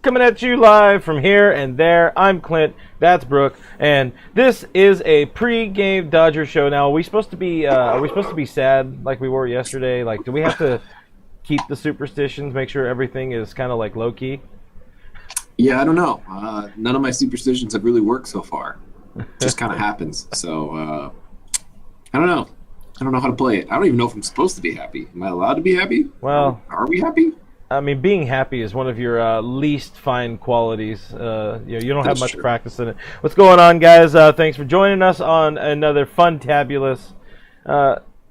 coming at you live from here and there. I'm Clint, that's Brooke, and this is a pre-game Dodger show. Now, are we supposed to be sad like we were yesterday? Like, do we have to keep the superstitions, make sure everything is kind of like low-key? Yeah, I don't know. None of my superstitions have really worked so far. It just kind of happens. So, I don't know. I don't know how to play it. I don't even know if I'm supposed to be happy. Am I allowed to be happy? Well, are we happy? I mean, being happy is one of your least fine qualities. You don't have much practice in it. What's going on, guys? Thanks for joining us on another fun-tabulous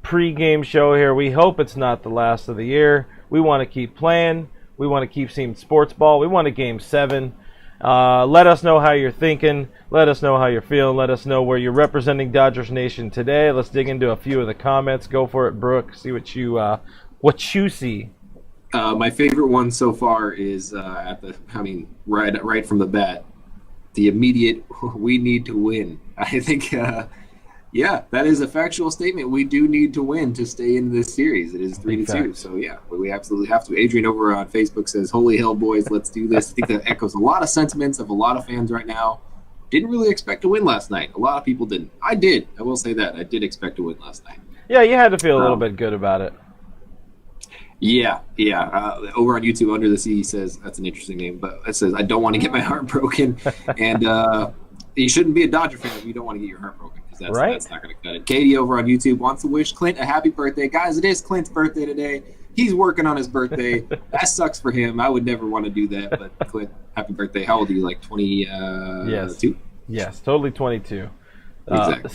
pre-game show here. We hope it's not the last of the year. We want to keep playing. We want to keep seeing sports ball. We want a Game 7. Let us know how you're thinking. Let us know how you're feeling. Let us know where you're representing Dodgers Nation today. Let's dig into a few of the comments. Go for it, Brooke. See what you see. My favorite one so far is right from the bat, the immediate "we need to win." I think, that is a factual statement. We do need to win to stay in this series. It is 3-2, so yeah, we absolutely have to. Adrian over on Facebook says, "Holy hell, boys, let's do this." I think that echoes a lot of sentiments of a lot of fans right now. Didn't really expect to win last night. A lot of people didn't. I did. I will say that I did expect to win last night. Yeah, you had to feel a little bit good about it. Yeah. Over on YouTube, Under the Sea says, that's an interesting name, but it says, "I don't want to get my heart broken." And you shouldn't be a Dodger fan if you don't want to get your heart broken, because that's not going to cut it. Katie over on YouTube wants to wish Clint a happy birthday. Guys, it is Clint's birthday today. He's working on his birthday. That sucks for him. I would never want to do that, but Clint, happy birthday. How old are you, like 22? Yes, totally 22. Exactly.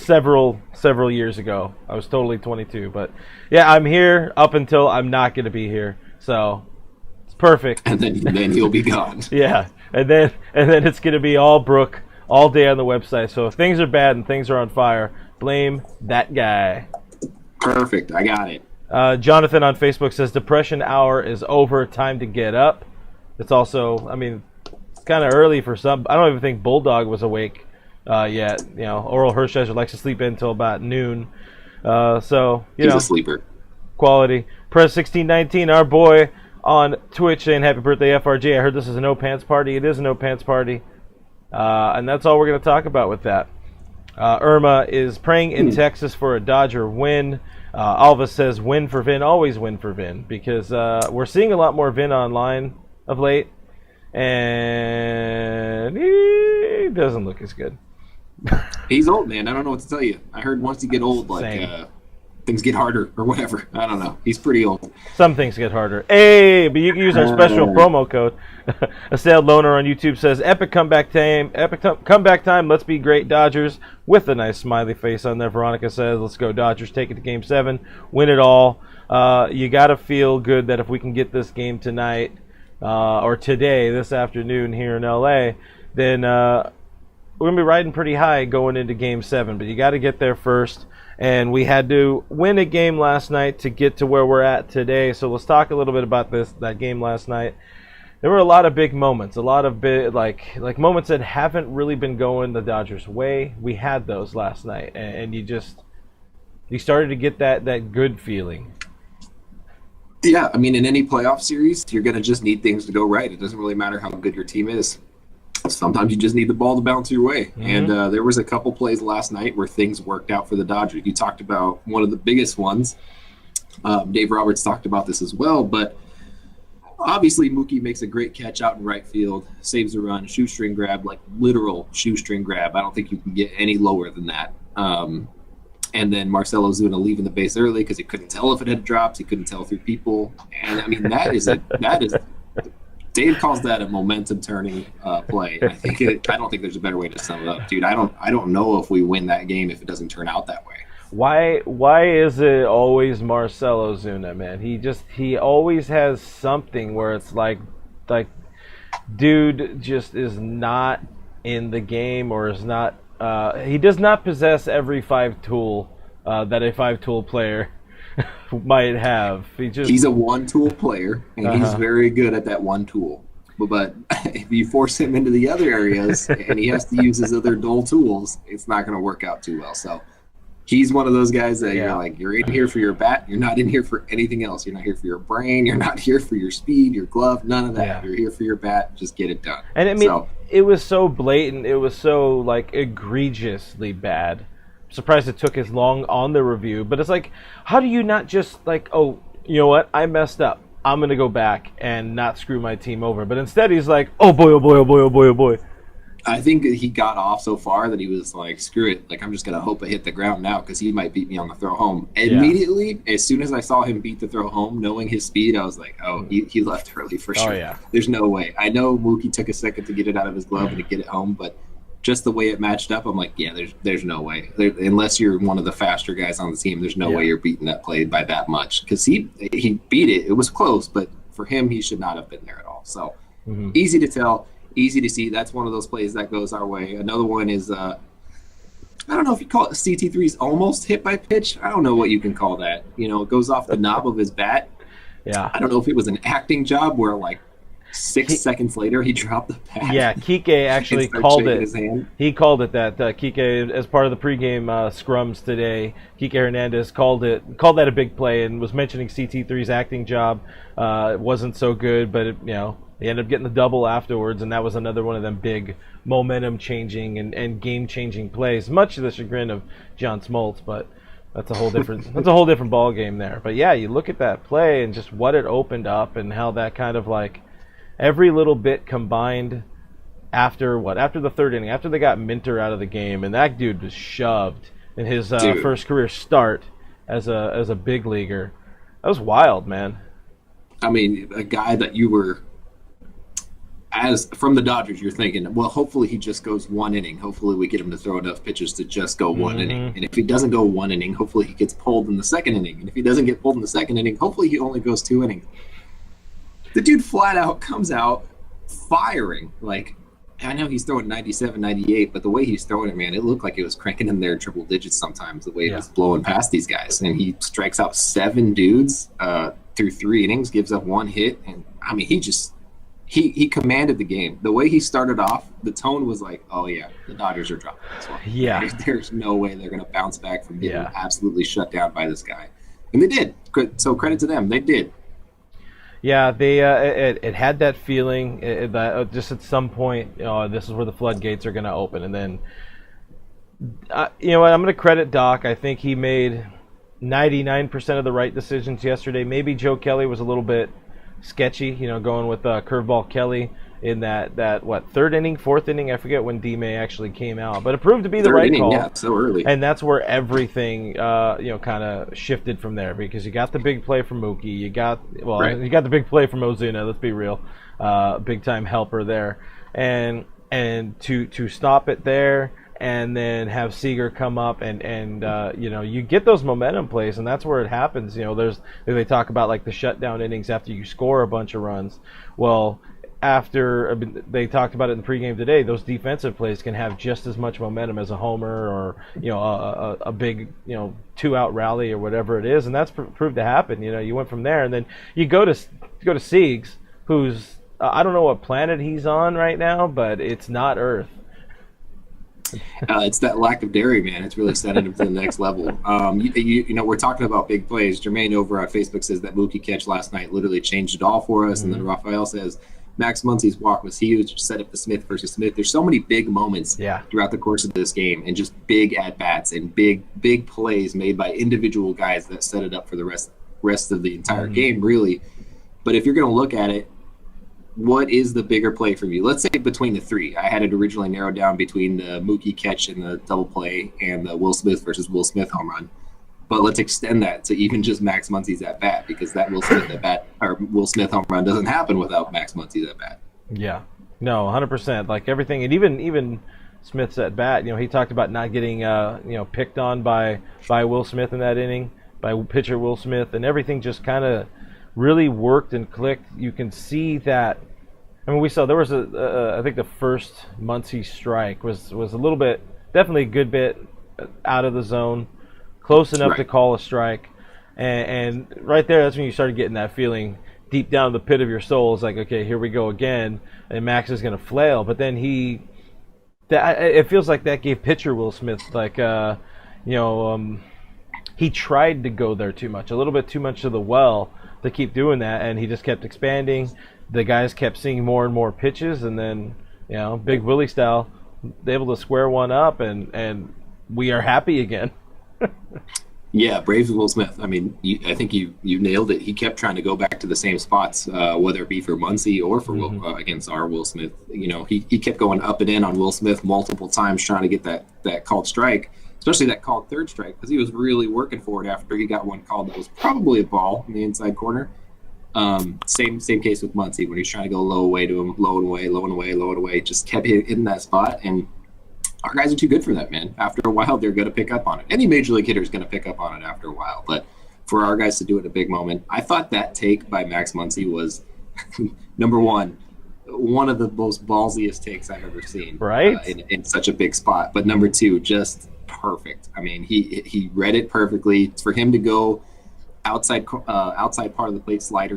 Several years ago, I was totally 22. But yeah, I'm here up until I'm not going to be here, so it's perfect. And then he'll be gone. Yeah, and then it's going to be all Brooke all day on the website. So if things are bad and things are on fire, blame that guy. Perfect. I got it. Jonathan on Facebook says depression hour is over. Time to get up. It's also, it's kind of early for some. I don't even think Bulldog was awake yet. Oral Hershiser likes to sleep in until about noon. He's a sleeper. Quality. Press 1619, our boy on Twitch saying happy birthday, FRJ. I heard this is a no pants party. It is a no pants party. And that's all we're going to talk about with that. Irma is praying in Texas for a Dodger win. Alva says win for Vin, always win for Vin, because we're seeing a lot more Vin online of late, and he doesn't look as good. He's old, man. I don't know what to tell you. I heard once you get old, things get harder or whatever. I don't know. He's pretty old. Some things get harder. Hey, but you can use our special promo code. Assailed Loner on YouTube says, epic comeback time. Let's be great Dodgers, with a nice smiley face on there. Veronica says, let's go Dodgers. Take it to Game 7. Win it all. You got to feel good that if we can get this game tonight, or today, this afternoon here in LA, then we're going to be riding pretty high going into Game 7. But you got to get there first. And we had to win a game last night to get to where we're at today. So let's talk a little bit about that game last night. There were a lot of big moments, a lot of big, like moments that haven't really been going the Dodgers' way. We had those last night, and you started to get that good feeling. Yeah, in any playoff series, you're going to just need things to go right. It doesn't really matter how good your team is. Sometimes you just need the ball to bounce your way. Mm-hmm. And there was a couple plays last night where things worked out for the Dodgers. You talked about one of the biggest ones. Dave Roberts talked about this as well. But obviously Mookie makes a great catch out in right field, saves a run, shoestring grab, like literal shoestring grab. I don't think you can get any lower than that. And then Marcell Ozuna leaving the base early because he couldn't tell if it had dropped. He couldn't tell through people. And, that is Dave calls that a momentum-turning play. I don't think there's a better way to sum it up, dude. I don't know if we win that game if it doesn't turn out that way. Why is it always Marcell Ozuna, man? He always has something where it's like dude just is not in the game, or is not. He does not possess every 5-tool that a 5-tool player might have. He's a one-tool player, and he's very good at that one tool. But if you force him into the other areas and he has to use his other dull tools, it's not going to work out too well. So He's one of those guys that Yeah. you're like, you're in here for your bat. You're not in here for anything else. You're not here for your brain. You're not here for your speed, your glove, none of that. Yeah. You're here for your bat. Just get it done. And I mean, So, it was so blatant. It was so like egregiously bad. I'm surprised it took as long on the review. But it's like, how do you not just like, oh, you know what? I messed up. I'm gonna go back and not screw my team over. But instead, he's like, oh boy, oh boy, oh boy, oh boy, oh boy. I think he got off so far that he was like, screw it. Like, I'm just going to hope I hit the ground now because he might beat me on the throw home. Immediately, as soon as I saw him beat the throw home, knowing his speed, I was like, oh, he left early for sure. Oh, yeah. There's no way. I know Mookie took a second to get it out of his glove and to get it home, but just the way it matched up, I'm like, yeah, there's no way. Unless you're one of the faster guys on the team, there's no way you're beating that play by that much. Because he beat it. It was close, but for him, he should not have been there at all. So easy to tell. Easy to see. That's one of those plays that goes our way. Another one is, I don't know if you call it CT3's almost hit by pitch. I don't know what you can call that. You know, it goes off the knob of his bat. Yeah. I don't know if it was an acting job where like 6 seconds later he dropped the bat. Yeah, Kike actually called it. He called it that. Kike, as part of the pregame scrums today, Kike Hernandez called that a big play and was mentioning CT3's acting job. It wasn't so good, but he ended up getting the double afterwards, and that was another one of them big momentum-changing and game-changing plays, much to the chagrin of John Smoltz, but that's a whole different ball game there. But yeah, you look at that play and just what it opened up and how that kind of like every little bit combined after the third inning, after they got Minter out of the game, and that dude was shoved in his first career start as a big leaguer. That was wild, man. I mean, a guy that you were, as from the Dodgers, you're thinking, well, hopefully he just goes one inning. Hopefully we get him to throw enough pitches to just go one inning. And if he doesn't go one inning, hopefully he gets pulled in the second inning. And if he doesn't get pulled in the second inning, hopefully he only goes 2 innings. The dude flat out comes out firing. Like, I know he's throwing 97, 98, but the way he's throwing it, man, it looked like it was cranking in there triple digits sometimes, the way it was blowing past these guys. And he strikes out 7 dudes through 3 innings, gives up 1 hit. And, I mean, he commanded the game. The way he started off, the tone was like, oh, yeah, the Dodgers are dropping this one. Yeah. There's no way they're going to bounce back from getting absolutely shut down by this guy. And they did. So credit to them. They did. Yeah, they it had that feeling that just at some point, this is where the floodgates are going to open. And then, you know what, I'm going to credit Doc. I think he made 99% of the right decisions yesterday. Maybe Joe Kelly was a little bit sketchy, going with Curveball Kelly in that third inning, fourth inning, I forget when D-May actually came out, but it proved to be the right call. Yeah, so early. And that's where everything, kind of shifted from there, because you got the big play from Mookie, you got the big play from Ozuna, let's be real, big time helper there, and to stop it there, and then have Seager come up and you get those momentum plays, and that's where it happens. They talk about like the shutdown innings after you score a bunch of runs. Well, after they talked about it in the pregame today, those defensive plays can have just as much momentum as a homer or a big 2-out rally or whatever it is, and that's proved to happen. You went from there, and then you go to Siegs, who's I don't know what planet he's on right now, but it's not Earth. It's that lack of dairy, man. It's really sending him to the next level. We're talking about big plays. Jermaine over on Facebook says that Mookie catch last night literally changed it all for us. And then Rafael says Max Muncy's walk was huge, set up the Smith versus Smith. There's so many big moments throughout the course of this game, and just big at-bats and big plays made by individual guys that set it up for the rest of the entire game, really. But if you're going to look at it, what is the bigger play for you? Let's say between the 3. I had it originally narrowed down between the Mookie catch and the double play and the Will Smith versus Will Smith home run. But let's extend that to even just Max Muncy's at bat, because that Will Smith home run doesn't happen without Max Muncy's at bat. Yeah, no, 100%. Like everything, and even Smith's at bat. He talked about not getting picked on by Will Smith in that inning, by pitcher Will Smith, and everything just kind of really worked and clicked. You can see that. I mean, we saw there was I think the first Muncy strike was a little bit, definitely a good bit out of the zone, close enough to call a strike, and right there, that's when you started getting that feeling deep down in the pit of your soul. It's like, okay, here we go again, and Max is going to flail, but then it feels like that gave pitcher Will Smith like he tried to go there too much, a little bit too much to the well to keep doing that, and he just kept expanding. The guys kept seeing more and more pitches, and then, Big Willie style, able to square one up, and we are happy again. Yeah, Braves Will Smith. I mean, I think you nailed it. He kept trying to go back to the same spots, whether it be for Muncy or for against our Will Smith. He kept going up and in on Will Smith multiple times, trying to get that called strike, especially that called third strike, because he was really working for it after he got one called that was probably a ball in the inside corner. Same case with Muncy when he's trying to go low away to him, low and away, just kept hitting that spot. And our guys are too good for that, man. After a while, they're going to pick up on it. Any major league hitter is going to pick up on it after a while. But for our guys to do it in a big moment, I thought that take by Max Muncy was, number one of the most ballsiest takes I've ever seen. Right? In such a big spot. But number two, just perfect. I mean, he read it perfectly. For him to go outside part of the plate slider,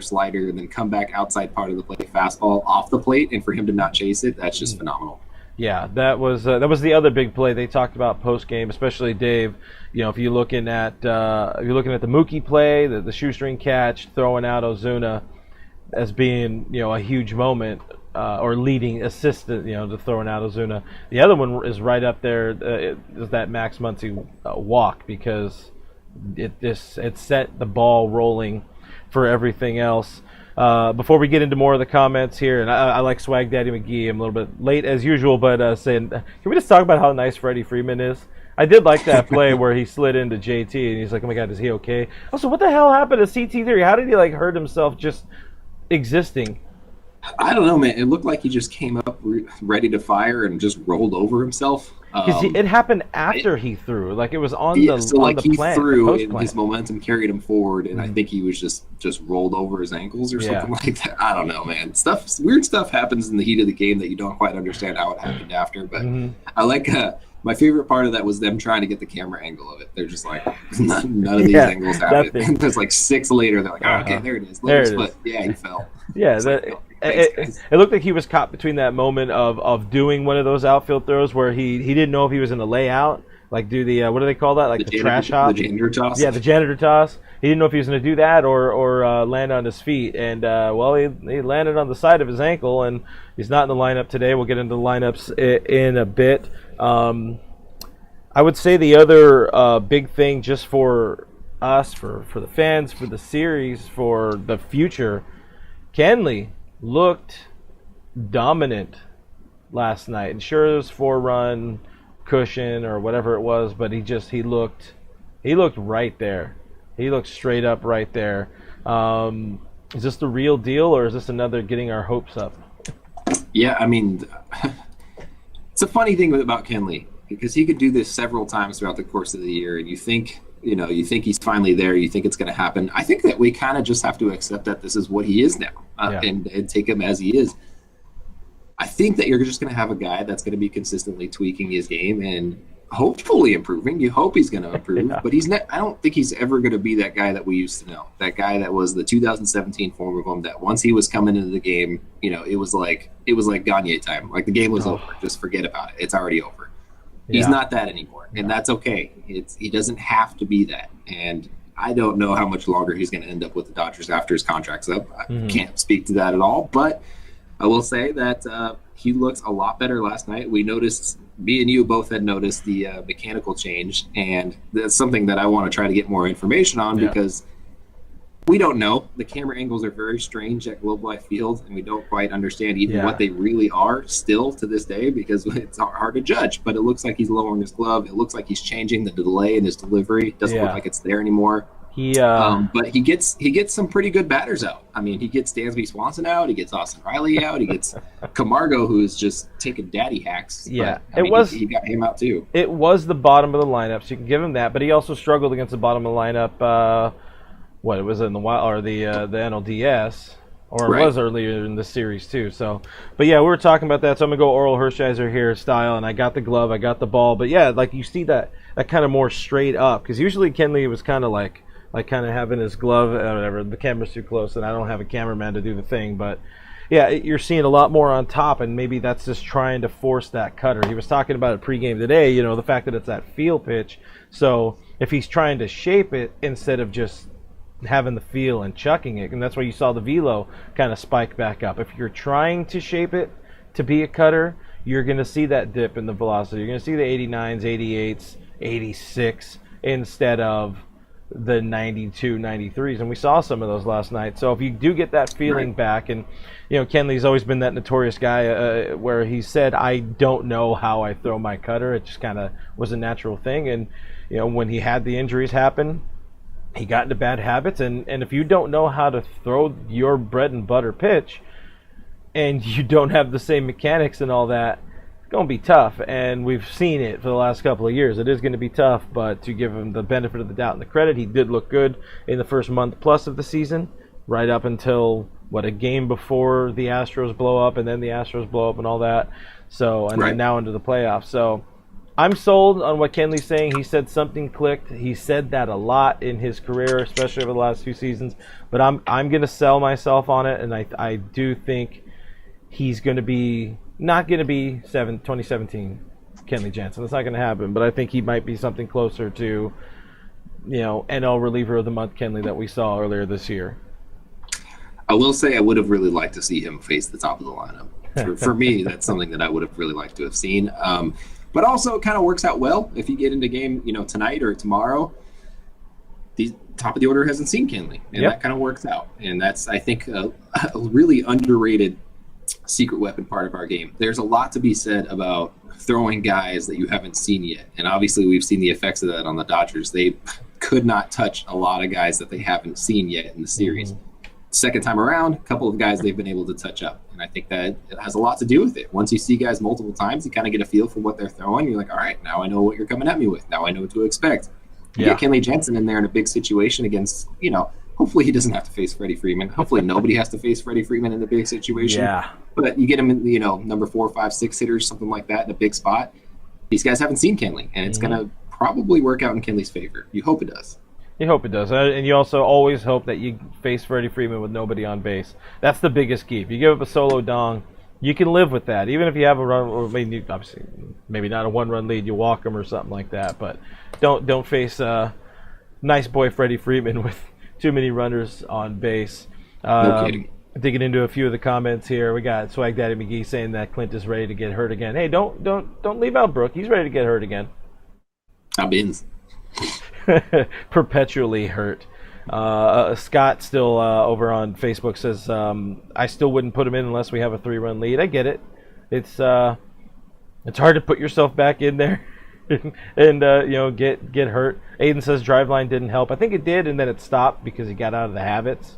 and then come back outside part of the plate fastball off the plate, and for him to not chase it, that's just phenomenal. Yeah, that was the other big play they talked about post game, especially Dave. If you're looking at the Mookie play, the shoestring catch, throwing out Ozuna as being a huge moment, or leading assistant to throwing out Ozuna. The other one is right up there. Is that Max Muncy walk, because it set the ball rolling for everything else. Before we get into more of the comments here, and I like Swag Daddy McGee. I'm a little bit late as usual, but saying, can we just talk about how nice Freddy Freeman is? I did like that play where he slid into JT, and he's like, oh my God, is he okay? Also, what the hell happened to CT3? How did he hurt himself just existing? I don't know, man. It looked like he just came up ready to fire and just rolled over himself. Because it happened after he threw. It was on the he plant, threw, the and his momentum carried him forward, and I think he was just rolled over his ankles or something like that. I don't know, man. Weird stuff happens in the heat of the game that you don't quite understand how it happened after. But I like my favorite part of that was them trying to get the camera angle of it. They're just like, none of these angles happen. And there's 6 later. They're like, oh, okay, there it is. Yeah, he fell. Yeah, it looked like he was caught between that moment of doing one of those outfield throws where he didn't know if he was in a layout, do the what do they call that, the trash hop? The janitor toss. Yeah, the janitor toss. He didn't know if he was going to do that or land on his feet, and he landed on the side of his ankle, and he's not in the lineup today. We'll get into the lineups in a bit. I would say the other big thing, just for us, for the fans, for the series, for the future, Kenley looked dominant last night. And sure, it was 4-run cushion or whatever it was, but he looked right there. He looked straight up right there. Is this the real deal, or is this another getting our hopes up? Yeah, I mean, it's a funny thing about Kenley, because he could do this several times throughout the course of the year, and you think he's finally there, you think it's going to happen. I think that we kind of just have to accept that this is what he is now, and take him as he is. I think that you're just going to have a guy that's going to be consistently tweaking his game and hopefully improving. You hope he's going to improve, but he's not. I don't think he's ever going to be that guy that we used to know. That guy that was the 2017 form of him. That once he was coming into the game, it was like Gagne time. The game was over. Just forget about it. It's already over. He's not that anymore, and that's okay. He doesn't have to be that, and I don't know how much longer he's going to end up with the Dodgers after his contract's up. I can't speak to that at all, but I will say that he looks a lot better last night. We noticed, me and you both had noticed the mechanical change, and that's something that I want to try to get more information on because we don't know. The camera angles are very strange at Globe Life Field, and we don't quite understand even what they really are still to this day, because it's hard to judge. But it looks like he's lowering his glove. It looks like he's changing the delay in his delivery. It doesn't look like it's there anymore. But he gets some pretty good batters out. I mean, he gets Dansby Swanson out. He gets Austin Riley out. He gets Camargo, who's just taking daddy hacks. Yeah, he got him out too. It was the bottom of the lineup, so you can give him that. But he also struggled against the bottom of the lineup. It was in the NLDS, or it was earlier in the series too. So, but yeah, we were talking about that. So I'm gonna go Oral Hershiser here style, and I got the glove, I got the ball. But yeah, you see that kind of more straight up, because usually Kenley was kind of like kind of having his glove, whatever. The camera's too close, and I don't have a cameraman to do the thing. But yeah, you're seeing a lot more on top, and maybe that's just trying to force that cutter. He was talking about it pregame today, you know, the fact that it's that feel pitch. So if he's trying to shape it instead of just having the feel and chucking it, and that's why you saw the velo kind of spike back up. If you're trying to shape it to be a cutter, you're going to see that dip in the velocity. You're going to see the 89s, 88s, 86 instead of the 92, 93s, and we saw some of those last night. So if you do get that feeling back, and you know, Kenley's always been that notorious guy where he said, I don't know how I throw my cutter. It just kind of was a natural thing. And you know, when he had the injuries happen, he got into bad habits, and if you don't know how to throw your bread and butter pitch, and you don't have the same mechanics and all that, it's going to be tough. And we've seen it for the last couple of years. It is going to be tough, but to give him the benefit of the doubt and the credit, he did look good in the first month plus of the season, right up until, a game before the Astros blow up, and then the Astros blow up and all that. So, and then now into the playoffs. So, I'm sold on what Kenley's saying. He said something clicked. He said that a lot in his career, especially over the last few seasons. But I'm going to sell myself on it, and I do think he's going to be not going to be 2017 Kenley Jansen. That's not going to happen. But I think he might be something closer to, you know, NL reliever of the month Kenley that we saw earlier this year. I will say I would have really liked to see him face the top of the lineup. For me, that's something that I would have really liked to have seen. But also, it kind of works out well if you get into game, you know, tonight or tomorrow. The top of the order hasn't seen Kenley, and that kind of works out. And that's, I think, a really underrated secret weapon part of our game. There's a lot to be said about throwing guys that you haven't seen yet, and obviously we've seen the effects of that on the Dodgers. They could not touch a lot of guys that they haven't seen yet in the series. Second time around, a couple of guys they've been able to touch up, and I think that it has a lot to do with it. Once you see guys multiple times, you kind of get a feel for what they're throwing. You're like, all right, now I know what you're coming at me with. Now I know what to expect. You get Kenley Jansen in there in a big situation against, you know, hopefully he doesn't have to face Freddie Freeman. Hopefully nobody has to face Freddie Freeman in a big situation. Yeah. But you get him in, you know, number 4, 5, 6 hitters, something like that in a big spot. These guys haven't seen Kenley, and it's going to probably work out in Kenley's favor. You hope it does. You hope it does. And you also always hope that you face Freddie Freeman with nobody on base. That's the biggest key. If you give up a solo dong, you can live with that. Even if you have a run, or maybe, obviously, maybe not a one-run lead, you walk him or something like that. But don't face nice boy Freddie Freeman with too many runners on base. No kidding. Digging into a few of the comments here, we got Swag Daddy McGee saying that Clint is ready to get hurt again. Hey, don't leave out Brooke. He's ready to get hurt again. I'm in. Perpetually hurt. Scott still over on Facebook says, I still wouldn't put him in unless we have a 3-run lead. I get it. It's hard to put yourself back in there and you know, get hurt. Aiden says Driveline didn't help. I think it did, and then it stopped because he got out of the habits.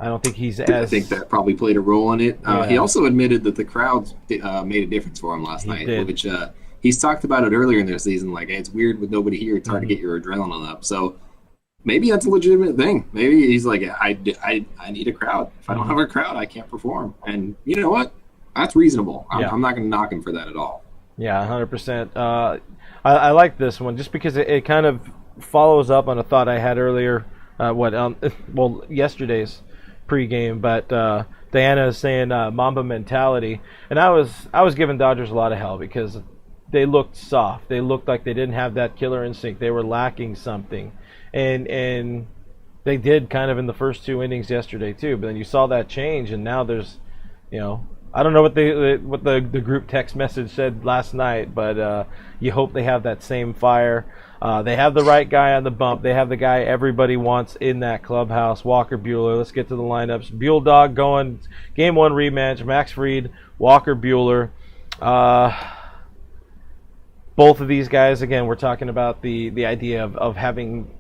I don't think he's as... I think that probably played a role in it. He also admitted that the crowd made a difference for him last night, which he's talked about it earlier in the season. Like, hey, it's weird with nobody here. It's hard to get your adrenaline up. So maybe that's a legitimate thing. Maybe he's like, I need a crowd. If I don't have a crowd, I can't perform. And you know what? That's reasonable. I'm not going to knock him for that at all. Yeah, 100%. I like this one just because it kind of follows up on a thought I had earlier. Yesterday's pregame, but Diana is saying Mamba mentality, and I was giving Dodgers a lot of hell because they looked soft. They looked like they didn't have that killer instinct. They were lacking something, and they did kind of in the first 2 innings yesterday too. But then you saw that change, and now there's, you know, I don't know what the group text message said last night, but you hope they have that same fire. They have the right guy on the bump. They have the guy everybody wants in that clubhouse, Walker Buehler. Let's get to the lineups. Buell Dog going, Game 1 rematch, Max Fried, Walker Buehler. Both of these guys, again, we're talking about the idea of having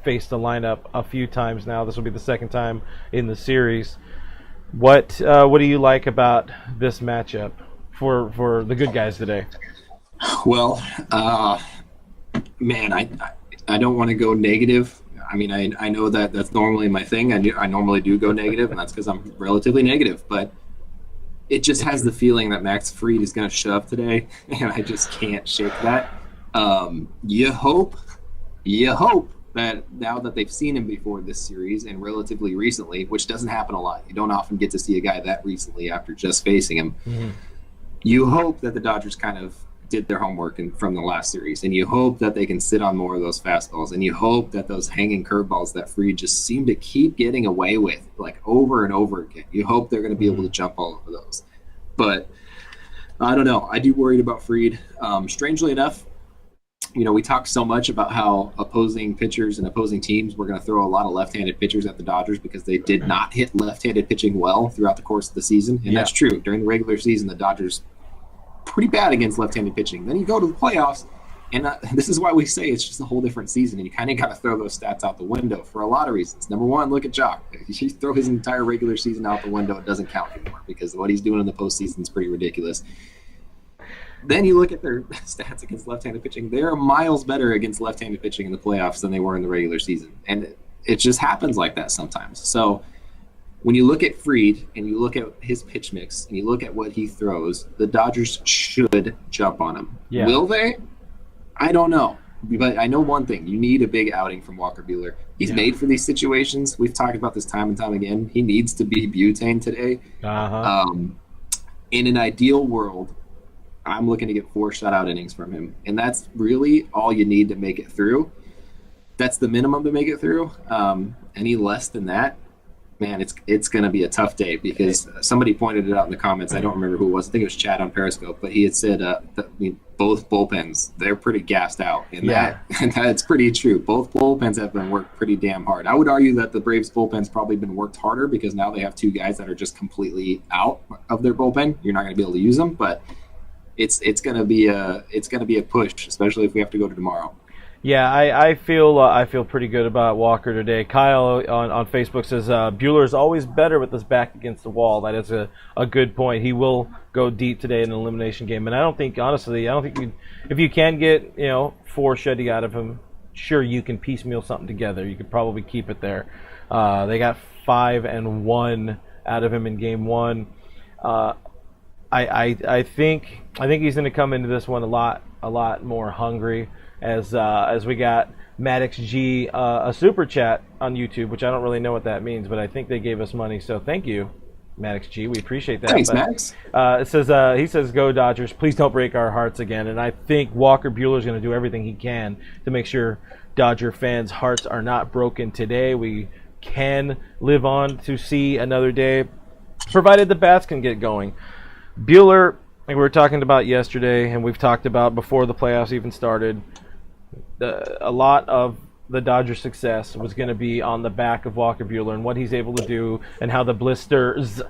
faced the lineup a few times now. This will be the second time in the series. What do you like about this matchup for the good guys today? Well, man, I don't want to go negative. I mean, I know that's normally my thing. I normally do go negative, and that's because I'm relatively negative. But it just has the feeling that Max Fried is going to shove today, and I just can't shake that. You hope that now that they've seen him before this series and relatively recently, which doesn't happen a lot. You don't often get to see a guy that recently after just facing him. Mm-hmm. You hope that the Dodgers kind of did their homework from the last series, and you hope that they can sit on more of those fastballs, and you hope that those hanging curveballs that Fried just seem to keep getting away with, like over and over again. You hope they're going to be able to jump all over those. But I don't know. I do worry about Fried. Strangely enough, we talk so much about how opposing pitchers and opposing teams were going to throw a lot of left-handed pitchers at the Dodgers because they did not hit left-handed pitching well throughout the course of the season. And that's true. During the regular season, the Dodgers pretty bad against left-handed pitching. Then you go to the playoffs, and this is why we say it's just a whole different season, and you kind of got to throw those stats out the window for a lot of reasons. Number one, look at Jock. If you throw his entire regular season out the window, it doesn't count anymore because what he's doing in the postseason is pretty ridiculous. Then you look at their stats against left-handed pitching. They're miles better against left-handed pitching in the playoffs than they were in the regular season, and it just happens like that sometimes. So when you look at Fried and you look at his pitch mix and you look at what he throws, the Dodgers should jump on him. Yeah. Will they? I don't know. But I know one thing. You need a big outing from Walker Buehler. He's made for these situations. We've talked about this time and time again. He needs to be butane today. In an ideal world, I'm looking to get 4 shutout innings from him. And that's really all you need to make it through. That's the minimum to make it through. Any less than that, man, it's going to be a tough day because somebody pointed it out in the comments. I don't remember who it was. I think it was Chad on Periscope, but he had said both bullpens, they're pretty gassed out. And that's pretty true. Both bullpens have been worked pretty damn hard. I would argue that the Braves bullpen's probably been worked harder because now they have 2 guys that are just completely out of their bullpen. You're not going to be able to use them, but it's going to be a push, especially if we have to go to tomorrow. Yeah, I feel pretty good about Walker today. Kyle on Facebook says Buehler is always better with his back against the wall. That is a good point. He will go deep today in an elimination game, and I don't think if you can get 4 shutting out of him, sure you can piecemeal something together. You could probably keep it there. They got 5-1 out of him in game 1. I think he's going to come into this one a lot more hungry. As we got Maddox G a super chat on YouTube, which I don't really know what that means, but I think they gave us money, so thank you, Maddox G. We appreciate that. Thanks, Max. He says, "Go Dodgers! Please don't break our hearts again." And I think Walker Buehler is going to do everything he can to make sure Dodger fans' hearts are not broken today. We can live on to see another day, provided the bats can get going. Buehler, like we were talking about yesterday, and we've talked about before the playoffs even started. A lot of the Dodgers' success was going to be on the back of Walker Buehler and what he's able to do and how the blisters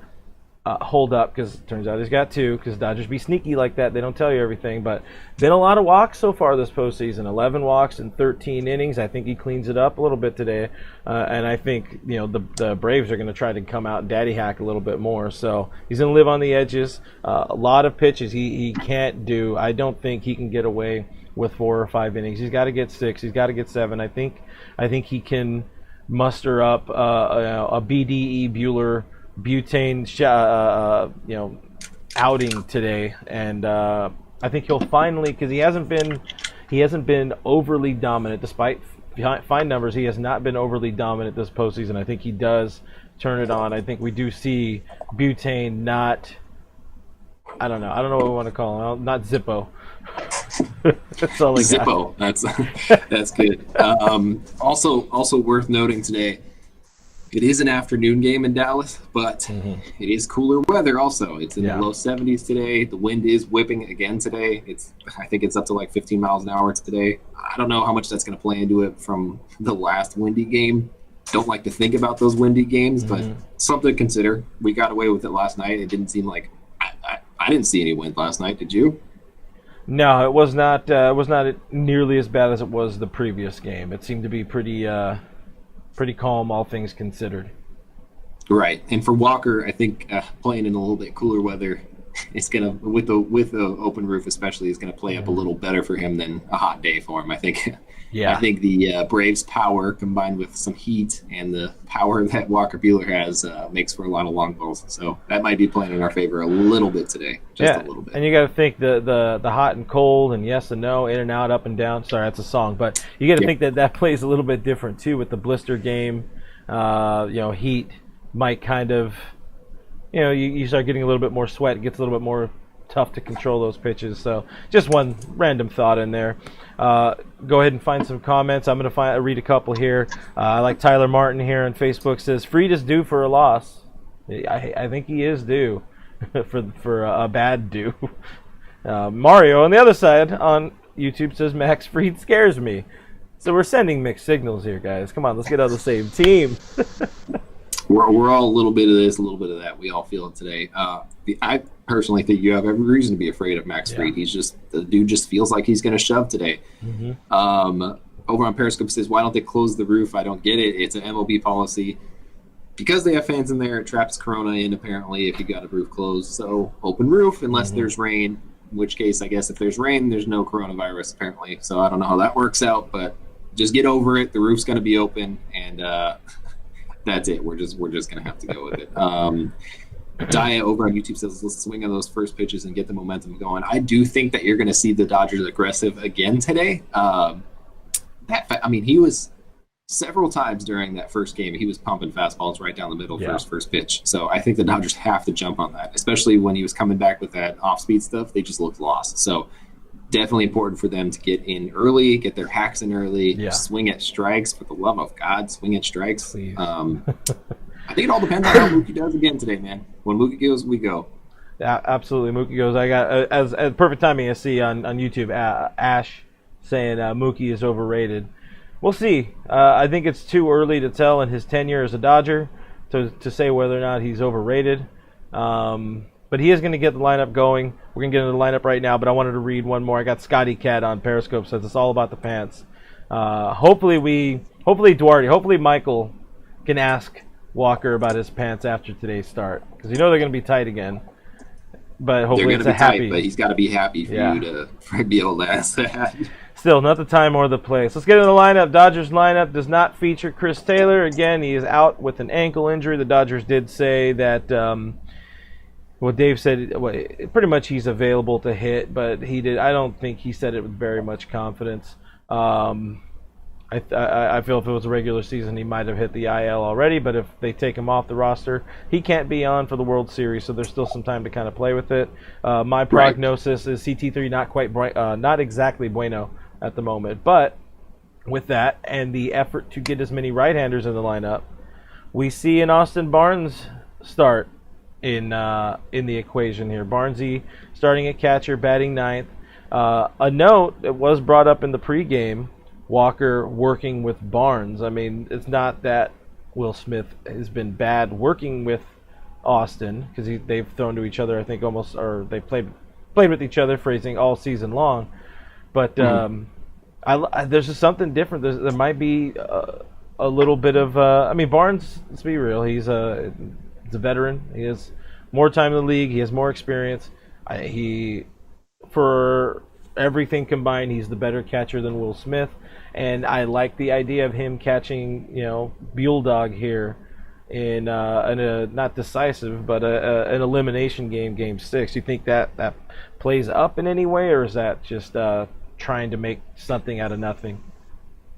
hold up, because it turns out he's got 2, because Dodgers be sneaky like that. They don't tell you everything, but been a lot of walks so far this postseason. 11 walks in 13 innings. I think he cleans it up a little bit today, and I think the Braves are going to try to come out and daddy hack a little bit more. So he's going to live on the edges. A lot of pitches he can't do. I don't think he can get away with 4 or 5 innings. He's got to get 6. He's got to get 7. I think he can muster up a BDE Buehler butane outing today, and I think he'll finally, because he hasn't been overly dominant despite fine numbers. He has not been overly dominant this postseason. I think he does turn it on. I think we do see butane not. I don't know what we want to call him. Not Zippo. That's all I got. Zippo. That's good. Also worth noting today, it is an afternoon game in Dallas, but it is cooler weather also. It's in the low 70s today. The wind is whipping again today. I think it's up to like 15 miles an hour today. I don't know how much that's going to play into it from the last windy game. Don't like to think about those windy games, but something to consider. We got away with it last night. It didn't seem like I didn't see any wind last night. Did you? No, it was not. It was not nearly as bad as it was the previous game. It seemed to be pretty calm, all things considered. Right, and for Walker, I think playing in a little bit cooler weather it's gonna with the open roof especially is gonna play up a little better for him than a hot day for him. I think. Yeah. I think the Braves' power combined with some heat and the power that Walker Buehler has makes for a lot of long balls. So that might be playing in our favor a little bit today, just a little bit. And you got to think the hot and cold and yes and no, in and out, up and down. Sorry, that's a song, but you got to think that plays a little bit different too with the blister game. Heat might kind of, you start getting a little bit more sweat. It gets a little bit more tough to control those pitches. So just one random thought in there. Go ahead and find some comments. I'm going to read a couple here. Like Tyler Martin here on Facebook says, Fried is due for a loss. I think he is due for a bad due. Mario on the other side on YouTube says, Max Fried scares me. So we're sending mixed signals here, guys. Come on, let's get on the same team. We're all a little bit of this, a little bit of that. We all feel it today. I personally think you have every reason to be afraid of Max Fried. The dude just feels like he's going to shove today. Mm-hmm. Over on Periscope says, why don't they close the roof? I don't get it. It's an MLB policy. Because they have fans in there, it traps Corona in, apparently, if you got a roof closed. So open roof unless there's rain, in which case, I guess if there's rain, there's no coronavirus, apparently. So I don't know how that works out, but just get over it. The roof's going to be open, and that's it. We're just going to have to go with it. Dia over on YouTube says, let's swing on those first pitches and get the momentum going. I do think that you're going to see the Dodgers aggressive again today. He was several times during that first game, he was pumping fastballs right down the middle for his first pitch. So I think the Dodgers have to jump on that, especially when he was coming back with that off-speed stuff. They just looked lost. So definitely important for them to get in early, get their hacks in early, swing at strikes. For the love of God, swing at strikes. I think it all depends on how Mookie does again today, man. When Mookie goes, we go. Yeah, absolutely. Mookie goes. I got as perfect timing. I see on YouTube Ash saying Mookie is overrated. We'll see. I think it's too early to tell in his tenure as a Dodger to say whether or not he's overrated. But he is going to get the lineup going. We're going to get into the lineup right now, but I wanted to read one more. I got Scotty Cat on Periscope, says it's all about the pants. Hopefully Duarte, hopefully Michael can ask Walker about his pants after today's start, because they're going to be tight again. But hopefully it's a happy. Tight, but he's got to be happy for you to be able to ask that. Still, not the time or the place. Let's get into the lineup. Dodgers lineup does not feature Chris Taylor. Again, he is out with an ankle injury. The Dodgers did say that, Dave said, pretty much he's available to hit, but I don't think he said it with very much confidence. I feel if it was a regular season, he might have hit the IL already, but if they take him off the roster, he can't be on for the World Series, so there's still some time to kind of play with it. My prognosis is CT3 not exactly bueno at the moment, but with that and the effort to get as many right-handers in the lineup, we see an Austin Barnes start in the equation here. Barnesy starting at catcher, batting ninth. A note that was brought up in the pregame, Walker working with Barnes. I mean, it's not that Will Smith has been bad working with Austin, because they've thrown to each other, I think, almost, or they played with each other, phrasing, all season long. But there's just something different. There might be a little bit of. Barnes. Let's be real. He's a veteran. He has more time in the league. He has more experience. For everything combined, he's the better catcher than Will Smith. And I like the idea of him catching, Buell Dog here in a not decisive, but an elimination game, Game 6. You think that plays up in any way, or is that just trying to make something out of nothing?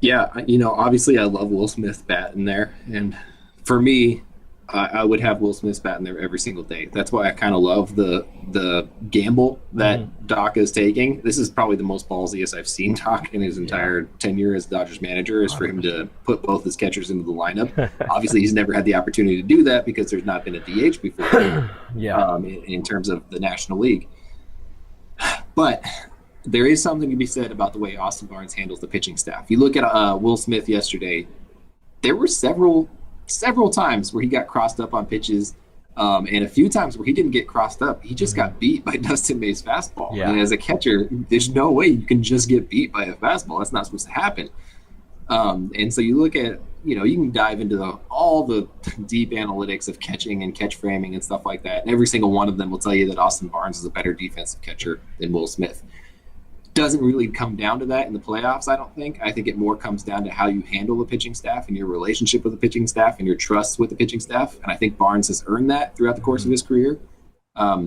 Yeah, obviously I love Will Smith's bat in there, and for me, I would have Will Smith's bat in there every single day. That's why I kind of love the gamble that Doc is taking. This is probably the most ballsiest I've seen Doc in his entire tenure as Dodgers manager, is for him to put both his catchers into the lineup. Obviously, he's never had the opportunity to do that because there's not been a DH before in terms of the National League. But there is something to be said about the way Austin Barnes handles the pitching staff. You look at Will Smith yesterday, there were several times where he got crossed up on pitches, and a few times where he didn't get crossed up. He just got beat by Dustin May's fastball. Yeah. And as a catcher, there's no way you can just get beat by a fastball. That's not supposed to happen. And so you look at you can dive into all the deep analytics of catching and catch framing and stuff like that. And every single one of them will tell you that Austin Barnes is a better defensive catcher than Will Smith. Doesn't really come down to that in the playoffs, I don't think. I think it more comes down to how you handle the pitching staff and your relationship with the pitching staff and your trust with the pitching staff. And I think Barnes has earned that throughout the course of his career.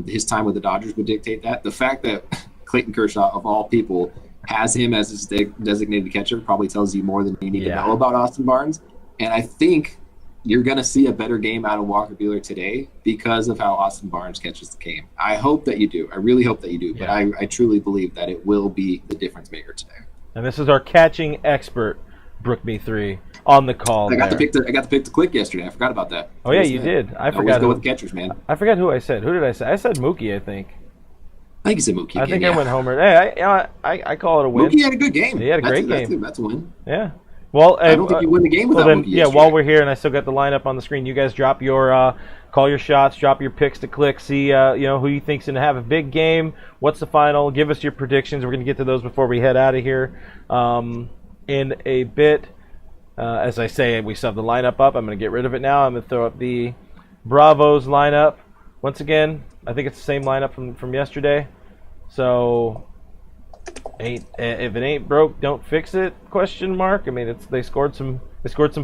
His time with the Dodgers would dictate that. The fact that Clayton Kershaw, of all people, has him as his designated catcher probably tells you more than you need to know about Austin Barnes. And I think you're going to see a better game out of Walker Buehler today because of how Austin Barnes catches the game. I hope that you do. I really hope that you do. But I truly believe that it will be the difference maker today. And this is our catching expert, Brook-Me3, on the call. I got to pick the click yesterday. I forgot about that. Oh, yeah, you did. I forgot. Always go with the catchers, man. I forgot who I said. Who did I say? I said Mookie, I think. I think you said Mookie. I think I went homer. Hey, I call it a win. Mookie had a good game. He had a great game. That's a win. Yeah. Well, I don't think you win the game without Mookie yesterday. While we're here and I still got the lineup on the screen, you guys drop your call your shots, drop your picks to click, see who you think's going to have a big game, what's the final, give us your predictions. We're going to get to those before we head out of here in a bit. As I say, we still have the lineup up. I'm going to get rid of it now. I'm going to throw up the Bravos lineup. Once again, I think it's the same lineup from yesterday. So if it ain't broke, don't fix it? ? I mean, they scored some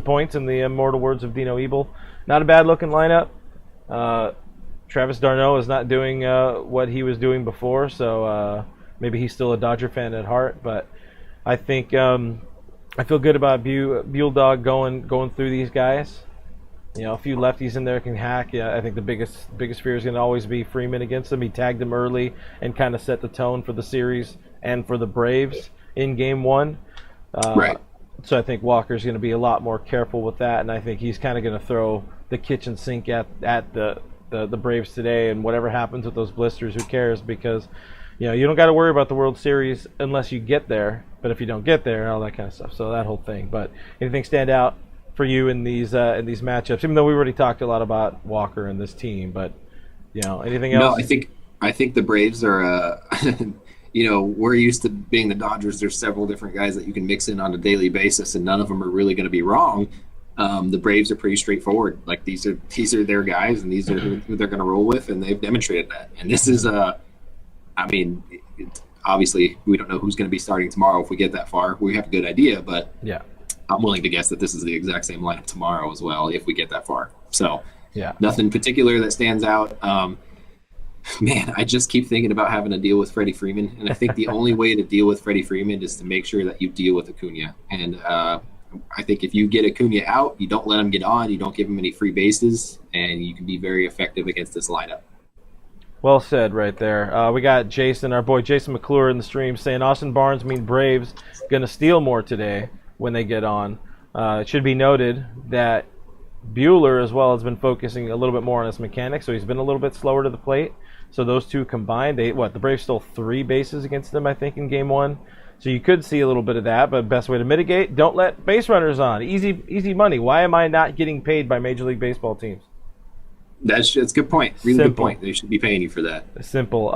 points in the immortal words of Dino Ebel. Not a bad looking lineup. Travis d'Arnaud is not doing what he was doing before, so maybe he's still a Dodger fan at heart. But I think I feel good about Buell Dog going through these guys. A few lefties in there can hack. Yeah, I think the biggest fear is going to always be Freeman against him. He tagged him early and kind of set the tone for the series and for the Braves in Game 1. Right. So I think Walker's going to be a lot more careful with that, and I think he's kind of going to throw the kitchen sink at the Braves today. And whatever happens with those blisters, who cares? Because you don't got to worry about the World Series unless you get there. But if you don't get there, all that kind of stuff. So that whole thing. But anything stand out for you in these matchups? Even though we already talked a lot about Walker and this team, but anything else? No, I think the Braves are. We're used to being the Dodgers. There's several different guys that you can mix in on a daily basis, and none of them are really going to be wrong. The Braves are pretty straightforward. Like these are their guys, and these are who they're going to roll with, and they've demonstrated that. And this is obviously we don't know who's going to be starting tomorrow. If we get that far, we have a good idea, but yeah. I'm willing to guess that this is the exact same lineup tomorrow as well, if we get that far. So, nothing particular that stands out. Man, I just keep thinking about having to deal with Freddy Freeman, and I think the only way to deal with Freddy Freeman is to make sure that you deal with Acuna. And I think if you get Acuna out, you don't let him get on, you don't give him any free bases, and you can be very effective against this lineup. Well said right there. We got Jason, our boy Jason McClure in the stream, saying Austin Barnes mean Braves going to steal more today when they get on. It should be noted that Buehler as well has been focusing a little bit more on his mechanics, so he's been a little bit slower to the plate. So those two combined, the Braves stole 3 bases against them, I think, in Game 1. So you could see a little bit of that, but best way to mitigate, don't let base runners on. Easy money. Why am I not getting paid by Major League Baseball teams? That's a good point. Really Simple. Good point. They should be paying you for that. Simple.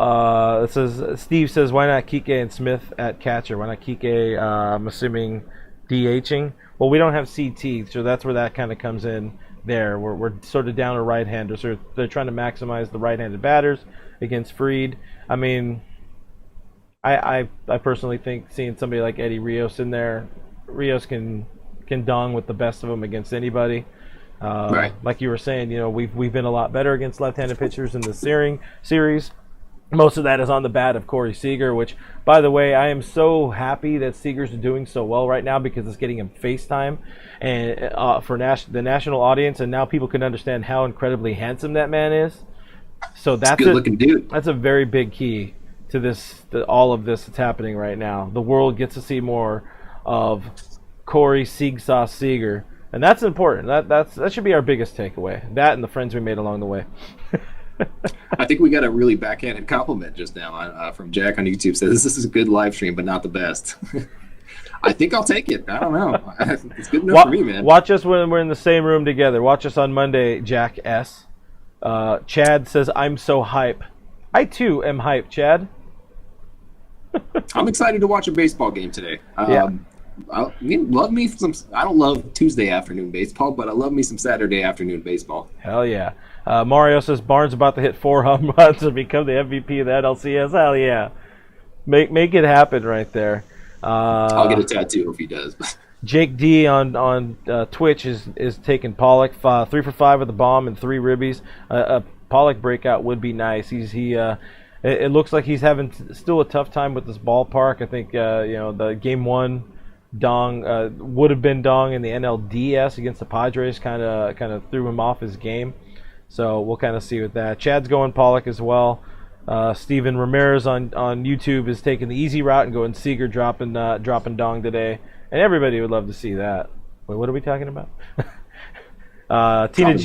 Steve says, why not Kike and Smith at catcher? Why not Kike, I'm assuming, DHing? Well, we don't have CT, so that's where that kind of comes in there. We're sort of down a right-hander, so they're trying to maximize the right-handed batters against Fried. I mean, I personally think seeing somebody like Eddie Rios in there, Rios can dong with the best of them against anybody. Right. Like you were saying, we've been a lot better against left-handed pitchers in the series. Most of that is on the bat of Corey Seager, which, by the way, I am so happy that Seager's doing so well right now because it's getting him FaceTime and for the national audience, and now people can understand how incredibly handsome that man is. So that's a good-looking dude. That's a very big key to all of this that's happening right now. The world gets to see more of Corey Seagsaw Seager, and that's important. That should be our biggest takeaway. That and the friends we made along the way. I think we got a really backhanded compliment just now from Jack on YouTube. Says this is a good live stream, but not the best. I think I'll take it. I don't know. It's good enough for me, man. Watch us when we're in the same room together. Watch us on Monday, Jack S. Chad says, I'm so hype. I, too, am hype, Chad. I'm excited to watch a baseball game today. Love me some. I don't love Tuesday afternoon baseball, but I love me some Saturday afternoon baseball. Hell yeah. Mario says Barnes about to hit 4 home runs and become the MVP of the NLCS. Hell yeah. Make it happen right there. I'll get a tattoo if he does. Jake D on Twitch is taking Pollock 3 for 5 with the bomb and 3 ribbies. A Pollock breakout would be nice. It looks like he's having still a tough time with this ballpark. I think the game 1 dong would have been dong in the NLDS against the Padres. Kind of threw him off his game. So we'll kind of see with that. Chad's going Pollock as well. Steven Ramirez on YouTube is taking the easy route and going Seager dropping dong today. And everybody would love to see that. Wait, what are we talking about? Tina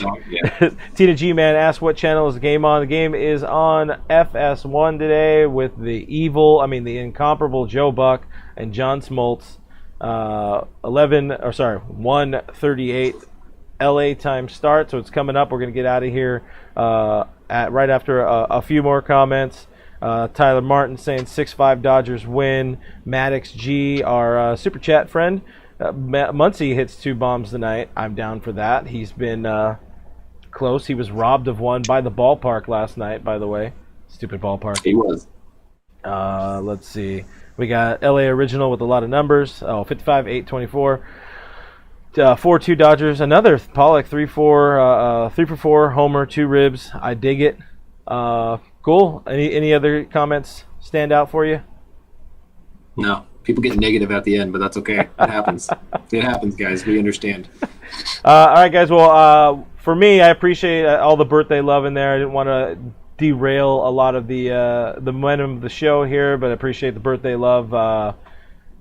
G Man asked what channel is the game on. The game is on FS1 today with the incomparable Joe Buck and John Smoltz. 1:38 LA time start, so it's coming up. We're going to get out of here right after a few more comments. Tyler Martin saying 6-5 Dodgers win. Maddox G, our super chat friend. Muncie hits 2 bombs tonight. I'm down for that. He's been close. He was robbed of one by the ballpark last night, by the way. Stupid ballpark. He was. Let's see. We got LA Original with a lot of numbers. 55, 8, 24. 4-2 Dodgers. Another Pollock 3 for 4 homer, 2 ribs. I dig it. Cool. Any other comments stand out for you? No. People get negative at the end, but that's okay. It happens. It happens, guys. We understand. All right, guys. Well, for me, I appreciate all the birthday love in there. I didn't want to derail a lot of the momentum of the show here, but I appreciate the birthday love.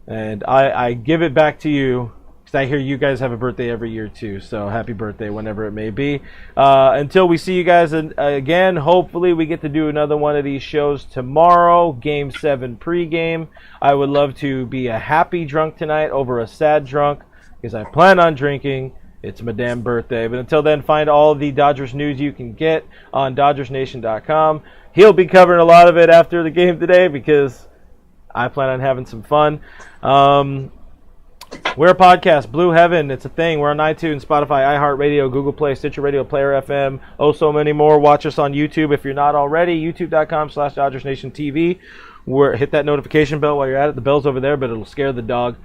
And I give it back to you. I hear you guys have a birthday every year too, so happy birthday whenever it may be. Until we see you guys again, hopefully we get to do another one of these shows tomorrow, Game 7 pregame. I would love to be a happy drunk tonight over a sad drunk, because I plan on drinking. It's my damn birthday. But until then, find all the Dodgers news you can get on DodgersNation.com. He'll be covering a lot of it after the game today, because I plan on having some fun. We're a podcast, Blue Heaven. It's a thing. We're on iTunes, Spotify, iHeartRadio, Google Play, Stitcher Radio, Player FM, so many more. Watch us on YouTube if you're not already. YouTube.com/DodgersNationTV. Hit that notification bell while you're at it. The bell's over there, but it'll scare the dog.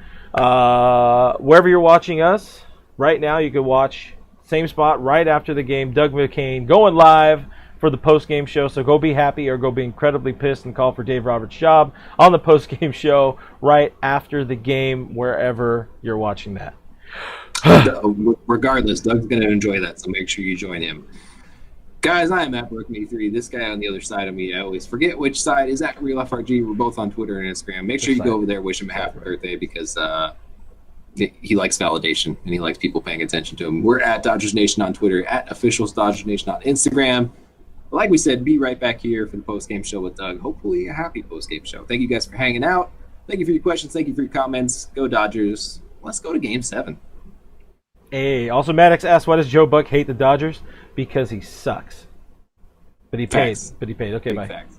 Wherever you're watching us, right now you can watch same spot right after the game. Doug McCain going live for the post-game show, so go be happy or go be incredibly pissed and call for Dave Roberts' job on the post-game show right after the game, wherever you're watching that. Regardless, Doug's going to enjoy that, so make sure you join him. Guys, I am at Brook83. This guy on the other side of me, I always forget which side is at RealFRG. We're both on Twitter and Instagram. Make sure you go over there, wish him a happy birthday, because he likes validation and he likes people paying attention to him. We're at Dodgers Nation on Twitter, at Officials Dodgers Nation on Instagram. Like we said, be right back here for the post-game show with Doug. Hopefully a happy post-game show. Thank you guys for hanging out. Thank you for your questions. Thank you for your comments. Go Dodgers. Let's go to Game 7. Hey, also Maddox asked, why does Joe Buck hate the Dodgers? Because he sucks. But he paid. Facts. Okay, Big bye. facts.